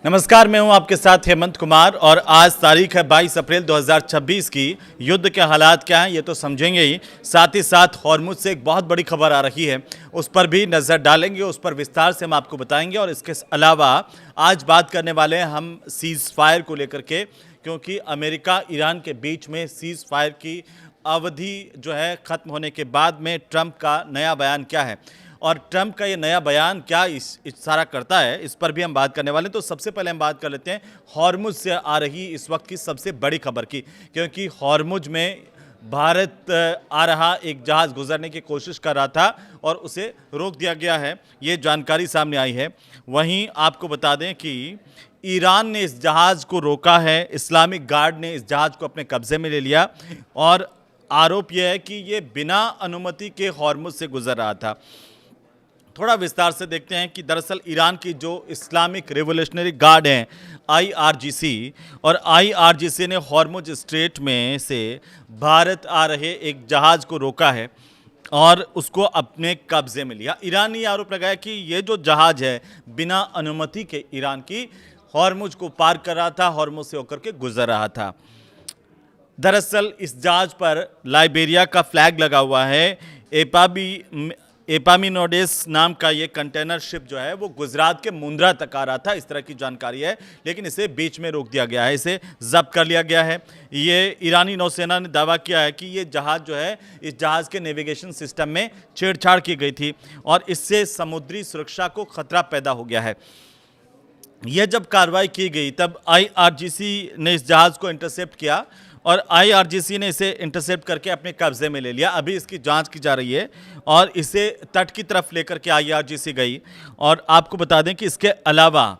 नमस्कार, मैं हूं आपके साथ हेमंत कुमार और आज तारीख है 22 अप्रैल 2026 की। युद्ध के हालात क्या हैं ये तो समझेंगे ही, साथ ही साथ हॉर्मुज से एक बहुत बड़ी खबर आ रही है, उस पर भी नज़र डालेंगे, उस पर विस्तार से हम आपको बताएंगे। और इसके अलावा आज बात करने वाले हैं हम सीज़ फायर को लेकर के, क्योंकि अमेरिका ईरान के बीच में सीज़ फायर की अवधि जो है ख़त्म होने के बाद में ट्रंप का नया बयान क्या है और ट्रंप का ये नया बयान क्या इशारा करता है, इस पर भी हम बात करने वाले हैं। तो सबसे पहले हम बात कर लेते हैं हॉर्मुज से आ रही इस वक्त की सबसे बड़ी खबर की, क्योंकि हॉर्मुज में भारत आ रहा एक जहाज़ गुजरने की कोशिश कर रहा था और उसे रोक दिया गया है, ये जानकारी सामने आई है। वहीं आपको बता दें कि ईरान ने इस जहाज़ को रोका है, इस्लामिक गार्ड ने इस जहाज़ को अपने कब्जे में ले लिया और आरोप यह है कि ये बिना अनुमति के हॉर्मुज से गुजर रहा था। थोड़ा विस्तार से देखते हैं कि दरअसल ईरान की जो इस्लामिक रिवोल्यूशनरी गार्ड हैं आईआरजीसी, और आईआरजीसी ने हॉर्मुज स्ट्रेट में से भारत आ रहे एक जहाज़ को रोका है और उसको अपने कब्जे में लिया। ईरान ने ये आरोप लगाया कि ये जो जहाज़ है बिना अनुमति के ईरान की हॉर्मुज को पार कर रहा था, हॉर्मुज से होकर के गुजर रहा था। दरअसल इस जहाज़ पर लाइबेरिया का फ्लैग लगा हुआ है। एपामिनोडेस नाम का ये कंटेनर शिप जो है वो गुजरात के मुंद्रा तक आ रहा था, इस तरह की जानकारी है, लेकिन इसे बीच में रोक दिया गया है, इसे जब्त कर लिया गया है। ये ईरानी नौसेना ने दावा किया है कि ये जहाज़ जो है इस जहाज़ के नेविगेशन सिस्टम में छेड़छाड़ की गई थी और इससे समुद्री सुरक्षा को खतरा पैदा हो गया है। यह जब कार्रवाई की गई तब आईआरजीसी ने इस जहाज़ को इंटरसेप्ट किया और आईआरजीसी ने इसे इंटरसेप्ट करके अपने कब्जे में ले लिया। अभी इसकी जांच की जा रही है और इसे तट की तरफ लेकर के आईआरजीसी गई। और आपको बता दें कि इसके अलावा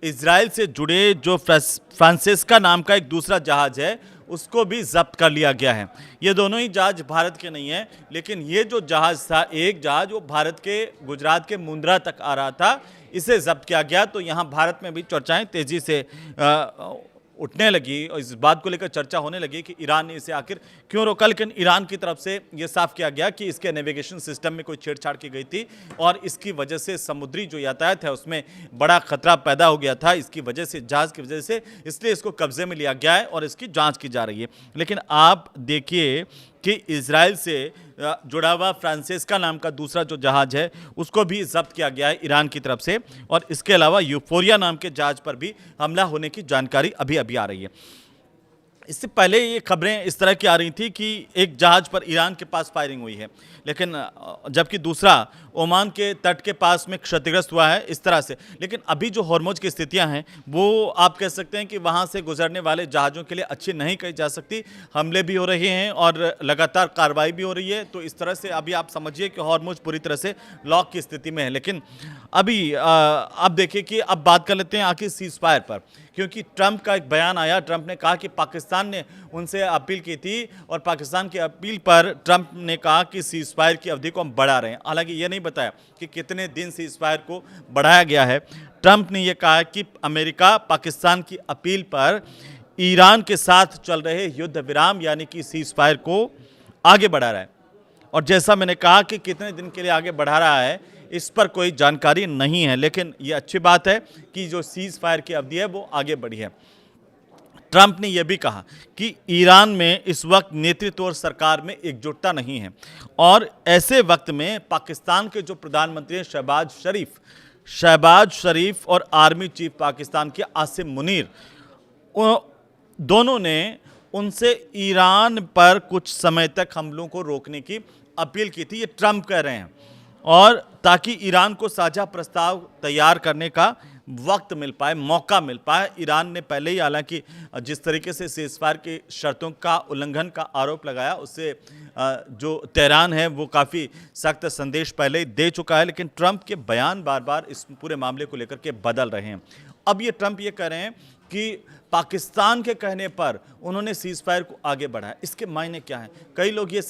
इजराइल से जुड़े जो फ्रांसिस्का नाम का एक दूसरा जहाज़ है उसको भी जब्त कर लिया गया है। ये दोनों ही जहाज़ भारत के नहीं हैं, लेकिन ये जो जहाज़ था, एक जहाज़ वो भारत के गुजरात के मुंद्रा तक आ रहा था, इसे जब्त किया गया। तो यहाँ भारत में भी चर्चाएं तेज़ी से उठने लगी और इस बात को लेकर चर्चा होने लगी कि ईरान ने इसे आखिर क्यों रोका। लेकिन ईरान की तरफ से ये साफ किया गया कि इसके नेविगेशन सिस्टम में कोई छेड़छाड़ की गई थी और इसकी वजह से समुद्री जो यातायात है उसमें बड़ा खतरा पैदा हो गया था, इसकी वजह से, जहाज़ की वजह से, इसलिए इसको कब्जे में लिया गया है और इसकी जांच की जा रही है। लेकिन आप देखिए कि इजराइल से जुड़ा हुआ फ्रांसिस्का नाम का दूसरा जो जहाज़ है उसको भी जब्त किया गया है ईरान की तरफ से, और इसके अलावा यूफोरिया नाम के जहाज़ पर भी हमला होने की जानकारी अभी अभी आ रही है। इससे पहले ये खबरें इस तरह की आ रही थी कि एक जहाज़ पर ईरान के पास फायरिंग हुई है, लेकिन जबकि दूसरा ओमान के तट के पास में क्षतिग्रस्त हुआ है, इस तरह से। लेकिन अभी जो हॉर्मुज की स्थितियां हैं वो आप कह सकते हैं कि वहां से गुजरने वाले जहाज़ों के लिए अच्छी नहीं कही जा सकती। हमले भी हो रहे हैं और लगातार कार्रवाई भी हो रही है, तो इस तरह से अभी आप समझिए कि हॉर्मुज पूरी तरह से लॉक की स्थिति में है। लेकिन अभी आप देखिए कि अब बात कर लेते हैं आखिर सीज फायर पर, क्योंकि ट्रंप का एक बयान आया। ट्रंप ने कहा कि पाकिस्तान ने उनसे अपील की थी और पाकिस्तान की अपील पर ट्रंप ने कहा कि सीज फायर की अवधि को हम बढ़ा रहे हैं। हालांकि ये नहीं बताया कि कितने दिन सीज फायर को बढ़ाया गया है। ट्रंप ने यह कहा कि अमेरिका पाकिस्तान की अपील पर ईरान के साथ चल रहे युद्ध विराम यानी कि सीज फायर को आगे बढ़ा रहा है, और जैसा मैंने कहा कि कितने दिन के लिए आगे बढ़ा रहा है इस पर कोई जानकारी नहीं है, लेकिन ये अच्छी बात है कि जो सीज फायर की अवधि है वो आगे बढ़ी है। ट्रंप ने यह भी कहा कि ईरान में इस वक्त नेतृत्व और सरकार में एकजुटता नहीं है, और ऐसे वक्त में पाकिस्तान के जो प्रधानमंत्री हैं शहबाज शरीफ और आर्मी चीफ पाकिस्तान के आसिम मुनीर, दोनों ने उनसे ईरान पर कुछ समय तक हमलों को रोकने की अपील की थी। ये ट्रंप कह रहे हैं, और ताकि ईरान को साझा प्रस्ताव तैयार करने का वक्त मिल पाए, मौका मिल पाए। ईरान ने पहले ही हालांकि जिस तरीके से सीज़फायर की शर्तों का उल्लंघन का आरोप लगाया, उससे जो तेहरान है वो काफ़ी सख्त संदेश पहले ही दे चुका है, लेकिन ट्रंप के बयान बार बार इस पूरे मामले को लेकर के बदल रहे हैं। अब ये ट्रंप ये कह रहे हैं कि पाकिस्तान के कहने पर उन्होंने सीज़फायर को आगे बढ़ाया। इसके मायने क्या हैं? कई लोग ये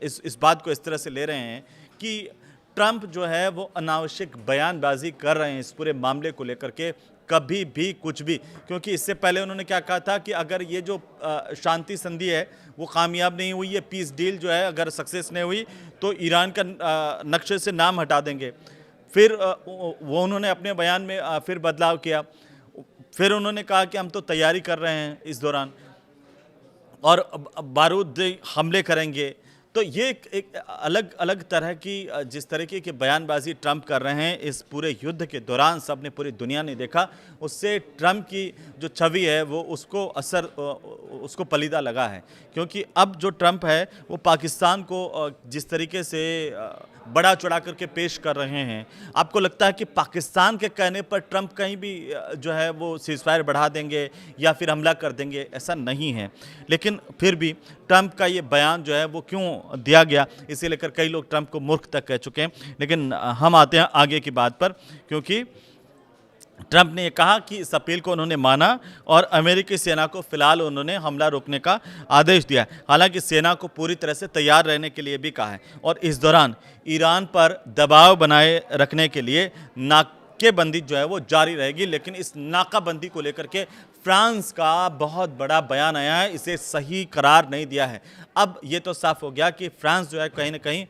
इस बात को इस तरह से ले रहे हैं कि ट्रंप जो है वो अनावश्यक बयानबाजी कर रहे हैं इस पूरे मामले को लेकर के, कभी भी कुछ भी। क्योंकि इससे पहले उन्होंने क्या कहा था कि अगर ये जो शांति संधि है वो कामयाब नहीं हुई, ये पीस डील जो है अगर सक्सेस नहीं हुई तो ईरान का नक्शे से नाम हटा देंगे। फिर वो उन्होंने अपने बयान में फिर बदलाव किया। फिर उन्होंने कहा कि हम तो तैयारी कर रहे हैं इस दौरान और बारूदी हमले करेंगे। तो ये एक अलग अलग तरह की जिस तरीके की बयानबाजी ट्रंप कर रहे हैं इस पूरे युद्ध के दौरान, सबने पूरी दुनिया ने देखा। उससे ट्रंप की जो छवि है वो उसको पलीदा लगा है, क्योंकि अब जो ट्रंप है वो पाकिस्तान को जिस तरीके से बड़ा चढ़ा करके पेश कर रहे हैं, आपको लगता है कि पाकिस्तान के कहने पर ट्रंप कहीं भी जो है वो सीज़फायर बढ़ा देंगे या फिर हमला कर देंगे? ऐसा नहीं है। लेकिन फिर भी ट्रंप का ये बयान जो है वो क्यों दिया गया, इसे लेकर कई लोग ट्रंप को मूर्ख तक कह चुके हैं। लेकिन हम आते हैं आगे की बात पर, क्योंकि ट्रंप ने कहा कि इस अपील को उन्होंने माना और अमेरिकी सेना को फिलहाल उन्होंने हमला रोकने का आदेश दिया। हालांकि सेना को पूरी तरह से तैयार रहने के लिए भी कहा है और इस दौरान ईरान पर दबाव बनाए रखने के लिए नाकेबंदी जो है वो जारी रहेगी। लेकिन इस नाकाबंदी को लेकर के फ्रांस का बहुत बड़ा बयान आया है, इसे सही करार नहीं दिया है। अब ये तो साफ हो गया कि फ्रांस जो है कहीं ना कहीं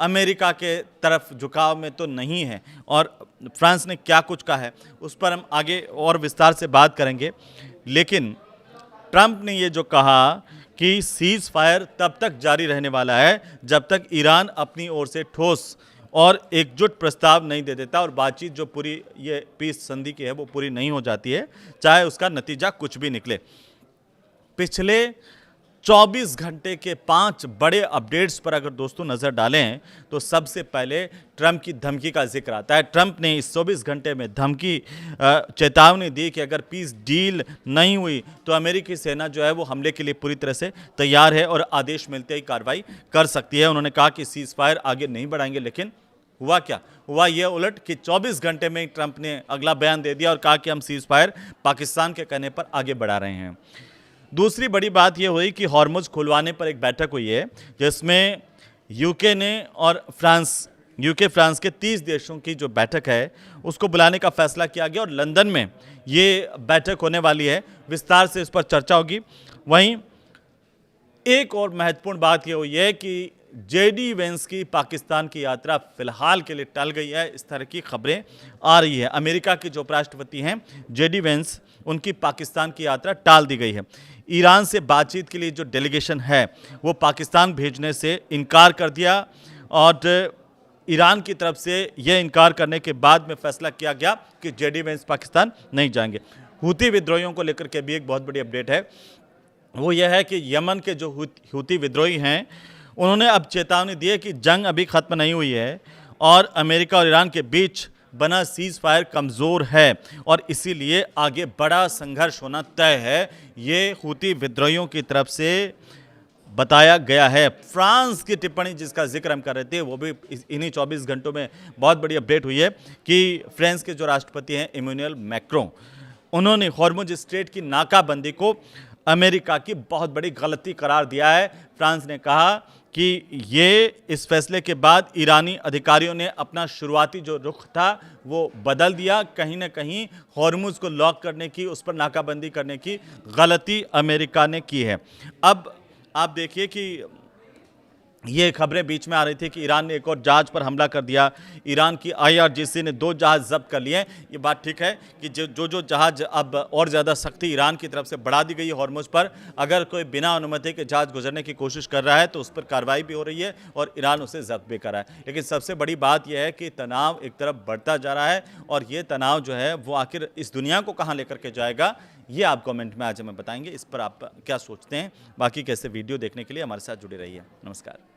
अमेरिका के तरफ झुकाव में तो नहीं है, और फ्रांस ने क्या कुछ कहा है उस पर हम आगे और विस्तार से बात करेंगे। लेकिन ट्रंप ने ये जो कहा कि सीज फायर तब तक जारी रहने वाला है जब तक ईरान अपनी ओर से ठोस और एकजुट प्रस्ताव नहीं दे देता और बातचीत जो पूरी ये पीस संधि की है वो पूरी नहीं हो जाती है, चाहे उसका नतीजा कुछ भी निकले। पिछले 24 घंटे के 5 बड़े अपडेट्स पर अगर दोस्तों नज़र डालें तो सबसे पहले ट्रंप की धमकी का जिक्र आता है। ट्रंप ने इस 24 घंटे में धमकी चेतावनी दी कि अगर पीस डील नहीं हुई तो अमेरिकी सेना जो है वो हमले के लिए पूरी तरह से तैयार है और आदेश मिलते ही कार्रवाई कर सकती है। उन्होंने कहा कि सीज फायर आगे नहीं बढ़ाएंगे, लेकिन हुआ क्या? हुआ ये उलट कि 24 घंटे में ट्रंप ने अगला बयान दे दिया और कहा कि हम सीज फायर पाकिस्तान के कहने पर आगे बढ़ा रहे हैं। दूसरी बड़ी बात यह हुई कि हॉर्मुज खुलवाने पर एक बैठक हुई है जिसमें यूके ने और फ्रांस के 30 देशों की जो बैठक है उसको बुलाने का फैसला किया गया और लंदन में ये बैठक होने वाली है। विस्तार से इस पर चर्चा होगी। वहीं एक और महत्वपूर्ण बात यह हुई है कि जेडी वेंस की पाकिस्तान की यात्रा फिलहाल के लिए टल गई है, इस तरह की खबरें आ रही है। अमेरिका के जो उपराष्ट्रपति हैं जेडी वेंस, उनकी पाकिस्तान की यात्रा टाल दी गई है। ईरान से बातचीत के लिए जो डेलीगेशन है वो पाकिस्तान भेजने से इनकार कर दिया और ईरान की तरफ से यह इनकार करने के बाद में फैसला किया गया कि जेडी वेंस पाकिस्तान नहीं जाएंगे। हूती विद्रोहियों को लेकर के भी एक बहुत बड़ी अपडेट है, वो यह है कि यमन के जो हूती विद्रोही हैं उन्होंने अब चेतावनी दी है कि जंग अभी खत्म नहीं हुई है और अमेरिका और ईरान के बीच बना सीज फायर कमज़ोर है और इसीलिए आगे बड़ा संघर्ष होना तय है। ये हूती विद्रोहियों की तरफ से बताया गया है। फ्रांस की टिप्पणी जिसका जिक्र हम कर रहे थे वो भी इन्हीं 24 घंटों में बहुत बड़ी अपडेट हुई है कि फ्रांस के जो राष्ट्रपति हैं इमैनुअल मैक्रों, उन्होंने हॉर्मुज स्ट्रेट की नाकाबंदी को अमेरिका की बहुत बड़ी गलती करार दिया है। फ्रांस ने कहा कि ये इस फैसले के बाद ईरानी अधिकारियों ने अपना शुरुआती जो रुख था वो बदल दिया। कहीं ना कहीं हॉर्मुज को लॉक करने की, उस पर नाकाबंदी करने की गलती अमेरिका ने की है। अब आप देखिए कि ये खबरें बीच में आ रही थी कि ईरान ने एक और जहाज पर हमला कर दिया, ईरान की IRGC ने 2 जहाज जब्त कर लिए। ये बात ठीक है कि जो जहाज अब और ज़्यादा सख्ती ईरान की तरफ से बढ़ा दी गई है हॉर्मुज पर, अगर कोई बिना अनुमति के जहाज गुजरने की कोशिश कर रहा है तो उस पर कार्रवाई भी हो रही है और ईरान उसे जब्त भी कर रहा है। लेकिन सबसे बड़ी बात यह है कि तनाव एक तरफ बढ़ता जा रहा है और ये तनाव जो है वो आखिर इस दुनिया को कहाँ लेकर के जाएगा, ये आप कमेंट में आज हमें बताएंगे। इस पर आप क्या सोचते हैं? बाकी कैसे वीडियो देखने के लिए हमारे साथ जुड़े रहिए। नमस्कार।